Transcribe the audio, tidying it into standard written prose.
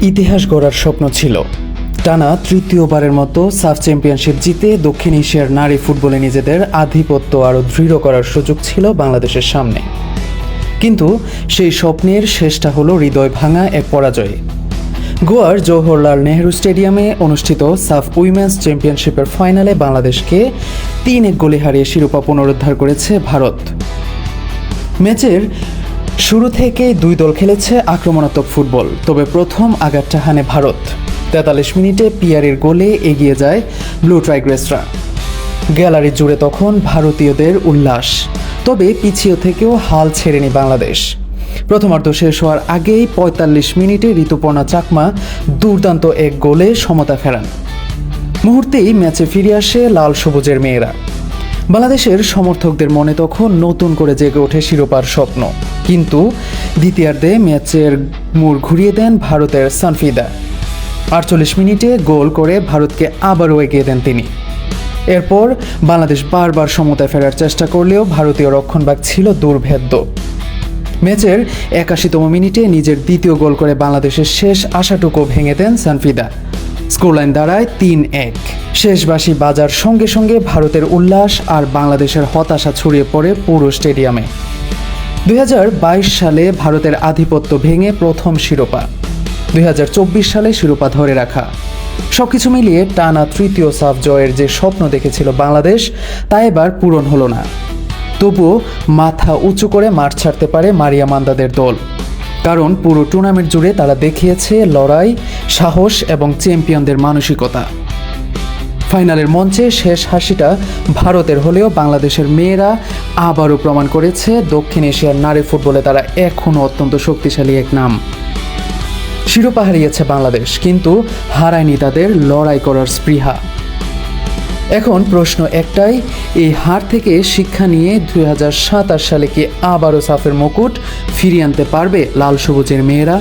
ইতিহাস গড়ার স্বপ্ন ছিল। টানা তৃতীয়বারের মতো সাফ চ্যাম্পিয়নশিপ জিতে দক্ষিণ এশিয়ার নারী ফুটবলে নিজেদের আধিপত্য আরও দৃঢ় করার সুযোগ ছিল বাংলাদেশের সামনে। কিন্তু সেই স্বপ্নের শেষটা হলো হৃদয় ভাঙা এক পরাজয়ে। গোয়ার জওহরলাল নেহরু স্টেডিয়ামে অনুষ্ঠিত সাফ উইমেন্স চ্যাম্পিয়নশিপের ফাইনালে বাংলাদেশকে 3-1 গোলে হারিয়ে শিরোপা পুনরুদ্ধার করেছে ভারত। ম্যাচের শুরু থেকেই দুই দল খেলেছে আক্রমণাত্মক ফুটবল, তবে প্রথম আঘাতটা হানে ভারত। 43 মিনিটে পিয়ারের গোলে এগিয়ে যায় ব্লু টাইগ্রেসরা। গ্যালারি জুড়ে তখন ভারতীয়দের উল্লাস, তবে পিছিয়ে থেকেও হাল ছেড়েনি বাংলাদেশ। প্রথমার্ধ শেষ হওয়ার আগেই 45 মিনিটে ঋতুপর্ণা চাকমা দুর্দান্ত এক গোলে সমতা ফেরান। মুহূর্তেই ম্যাচে ফিরে আসে লাল সবুজের মেয়েরা। বাংলাদেশের সমর্থকদের মনে তখন নতুন করে জেগে ওঠে শিরোপার স্বপ্ন। কিন্তু দ্বিতীয়ার্ধে ম্যাচের মোড় ঘুরিয়ে দেন ভারতের সানফিদা। 48 মিনিটে গোল করে ভারতকে আবারও এগিয়ে দেন তিনি। এরপর বাংলাদেশ বারবার সমতায় ফেরার চেষ্টা করলেও ভারতীয় রক্ষণভাগ ছিল দুর্ভেদ্য। ম্যাচের 81তম মিনিটে নিজের দ্বিতীয় গোল করে বাংলাদেশের শেষ আশাটুকু ভেঙে দেন সানফিদা। স্কোরলাইন দাঁড়ায় 3-1। শেষ বাঁশি বাজার সঙ্গে সঙ্গে ভারতের উল্লাস আর বাংলাদেশের হতাশা ছড়িয়ে পড়ে পুরো স্টেডিয়ামে। 2022 সালে ভারতের আধিপত্য ভেঙে প্রথম শিরোপা, 2024 সালে শিরোপা ধরে রাখা, সবকিছু মিলিয়ে টানা তৃতীয় সাফ জয়ের যে স্বপ্ন দেখেছিল বাংলাদেশ, তা এবার পূরণ হলো না। তবুও মাথা উঁচু করে মাঠ ছাড়তে পারে মারিয়া মান্দাদের দল, কারণ পুরো টুর্নামেন্ট জুড়ে তারা দেখিয়েছে লড়াই, সাহস এবং চ্যাম্পিয়নদের মানসিকতা। ফাইনালের মঞ্চে শেষ হাসিটা ভারতের হলেও বাংলাদেশের মেয়েরা আবারও প্রমাণ করেছে দক্ষিণ এশিয়ার নারী ফুটবলে তারা এখনও অত্যন্ত শক্তিশালী এক নাম। শিরোপা হারিয়েছে বাংলাদেশ, কিন্তু হারায়নি তাদের লড়াই করার স্পৃহা। এখন প্রশ্ন একটাই, এই হার থেকে শিক্ষা নিয়ে 2027 সালে কি আবারও সাফের মুকুট ফিরিয়ে আনতে পারবে লাল সবুজের মেয়েরা?